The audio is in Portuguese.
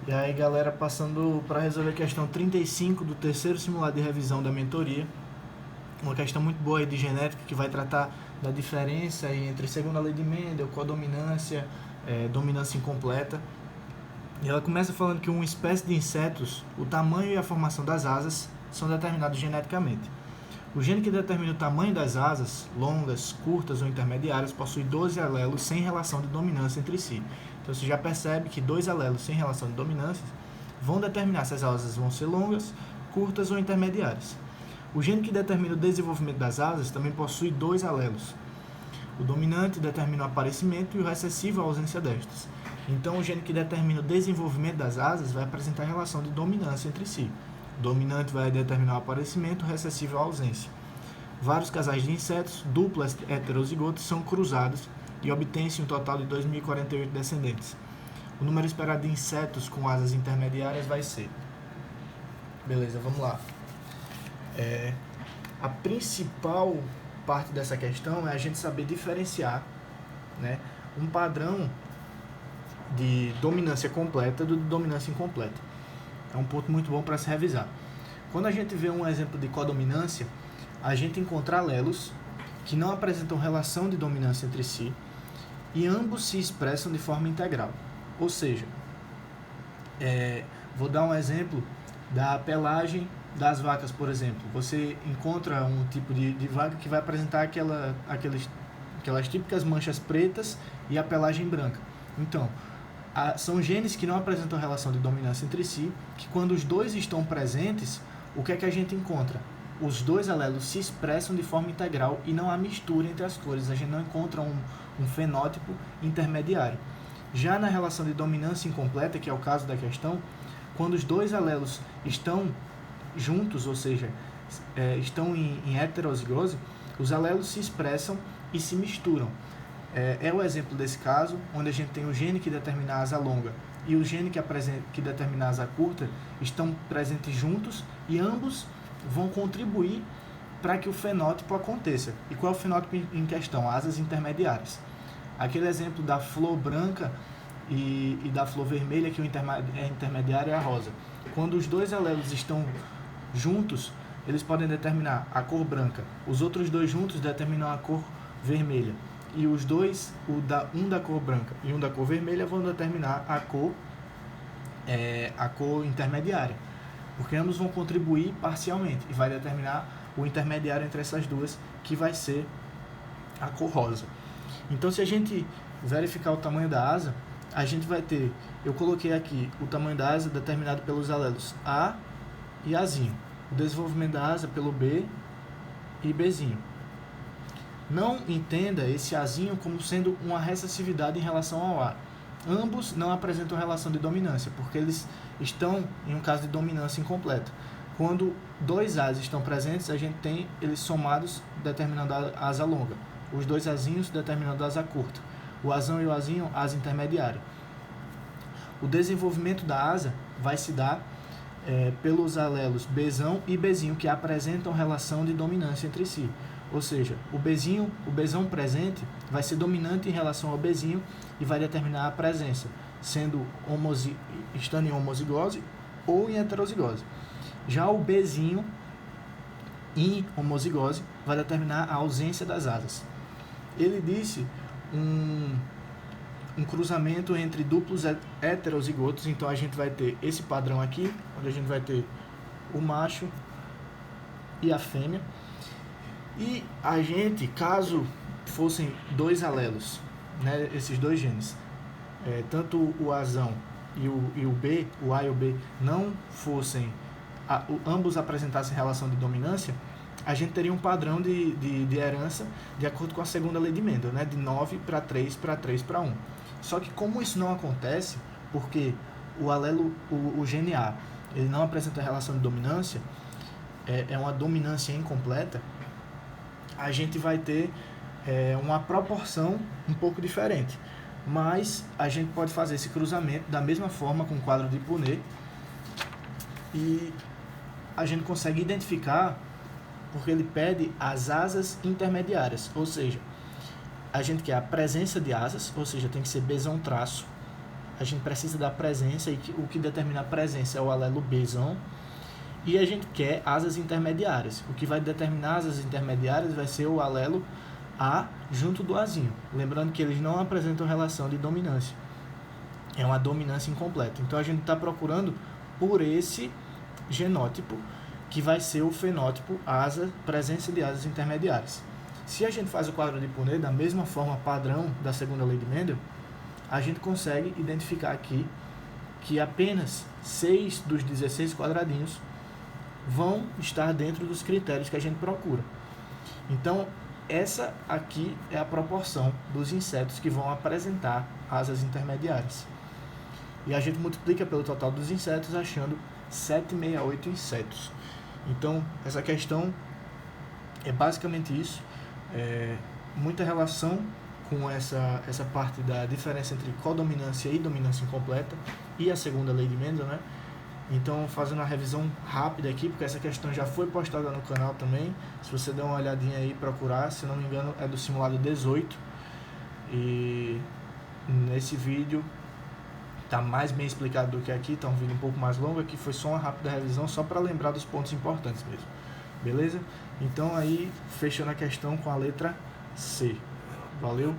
E aí, galera, passando para resolver a questão 35 do terceiro simulado de revisão da mentoria. Uma questão muito boa aí de genética que vai tratar da diferença aí entre segunda lei de Mendel, codominância, dominância incompleta. E ela começa falando que uma espécie de insetos, o tamanho e a formação das asas são determinados geneticamente. O gene que determina o tamanho das asas, longas, curtas ou intermediárias, possui 12 alelos sem relação de dominância entre si. Então você já percebe que 2 alelos sem relação de dominância vão determinar se as asas vão ser longas, curtas ou intermediárias. O gene que determina o desenvolvimento das asas também possui 2 alelos. O dominante determina o aparecimento e o recessivo a ausência destas. Então o gene que determina o desenvolvimento das asas vai apresentar relação de dominância entre si. O dominante vai determinar o aparecimento, o recessivo a ausência. Vários casais de insetos, duplas heterozigotos, são cruzados e obtém-se um total de 2.048 descendentes. O número esperado de insetos com asas intermediárias vai ser... Beleza, vamos lá. A principal parte dessa questão é a gente saber diferenciar, né, um padrão de dominância completa do de dominância incompleta. É um ponto muito bom para se revisar. Quando a gente vê um exemplo de codominância, a gente encontra alelos que não apresentam relação de dominância entre si e ambos se expressam de forma integral. Ou seja, vou dar um exemplo da pelagem das vacas, por exemplo. Você encontra um tipo de vaca que vai apresentar aquelas típicas manchas pretas e a pelagem branca. Então, são genes que não apresentam relação de dominância entre si, que quando os dois estão presentes, o que é que a gente encontra? Os dois alelos se expressam de forma integral e não há mistura entre as cores, a gente não encontra um fenótipo intermediário. Já na relação de dominância incompleta, que é o caso da questão, quando os dois alelos estão juntos, ou seja, estão em heterozigose, os alelos se expressam e se misturam. É o exemplo desse caso, onde a gente tem o gene que determina a asa longa e o gene que determina a asa curta estão presentes juntos e ambos vão contribuir para que o fenótipo aconteça. E qual é o fenótipo em questão? Asas intermediárias. Aquele exemplo da flor branca e da flor vermelha, que o intermediário é a rosa. Quando os dois alelos estão juntos, eles podem determinar a cor branca. Os outros dois juntos determinam a cor vermelha. E os dois, um da cor branca e um da cor vermelha, vão determinar a cor intermediária. Porque ambos vão contribuir parcialmente e vai determinar o intermediário entre essas duas, que vai ser a cor rosa. Então, se a gente verificar o tamanho da asa, a gente vai ter, eu coloquei aqui o tamanho da asa determinado pelos alelos A e Azinho. O desenvolvimento da asa pelo B e Bzinho. Não entenda esse Azinho como sendo uma recessividade em relação ao A. Ambos não apresentam relação de dominância, porque eles estão em um caso de dominância incompleta. Quando dois As estão presentes, a gente tem eles somados determinando a asa longa. Os dois Azinhos determinando a asa curta. O Azão e o Azinho, asa intermediária. O desenvolvimento da asa vai se dar pelos alelos Bzão e Bzinho, que apresentam relação de dominância entre si. Ou seja, o Bzão presente vai ser dominante em relação ao Bzinho e vai determinar a presença, estando em homozigose ou em heterozigose. Já o Bzinho em homozigose vai determinar a ausência das asas. Ele disse um cruzamento entre duplos heterozigotos, então a gente vai ter esse padrão aqui, onde a gente vai ter o macho e a fêmea. E a gente, caso fossem dois alelos, né, esses dois genes, tanto o Azão e o B, o A e o B, não fossem, ambos apresentassem relação de dominância, a gente teria um padrão de herança de acordo com a segunda lei de Mendel, né, de 9 para 3 para 3 para 1. Só que como isso não acontece, porque o gene A, ele não apresenta relação de dominância, é uma dominância incompleta, a gente vai ter uma proporção um pouco diferente. Mas a gente pode fazer esse cruzamento da mesma forma com o quadro de Punnett e a gente consegue identificar, porque ele pede as asas intermediárias, ou seja, a gente quer a presença de asas, ou seja, tem que ser Bzão traço, a gente precisa da presença, e o que determina a presença é o alelo Bzão, e a gente quer asas intermediárias. O que vai determinar asas intermediárias vai ser o alelo A junto do Azinho. Lembrando que eles não apresentam relação de dominância. É uma dominância incompleta. Então a gente está procurando por esse genótipo, que vai ser o fenótipo asa, presença de asas intermediárias. Se a gente faz o quadro de Punnett da mesma forma padrão da segunda lei de Mendel, a gente consegue identificar aqui que apenas 6 dos 16 quadradinhos vão estar dentro dos critérios que a gente procura. Então, essa aqui é a proporção dos insetos que vão apresentar asas intermediárias. E a gente multiplica pelo total dos insetos, achando 768 insetos. Então, essa questão é basicamente isso. Muita relação com essa parte da diferença entre codominância e dominância incompleta e a segunda lei de Mendel, né? Então, fazendo uma revisão rápida aqui, porque essa questão já foi postada no canal também. Se você der uma olhadinha aí e procurar, se não me engano, é do simulado 18. E nesse vídeo está mais bem explicado do que aqui, está um vídeo um pouco mais longo. Aqui foi só uma rápida revisão, só para lembrar dos pontos importantes mesmo. Beleza? Então, aí, fechando a questão com a letra C. Valeu!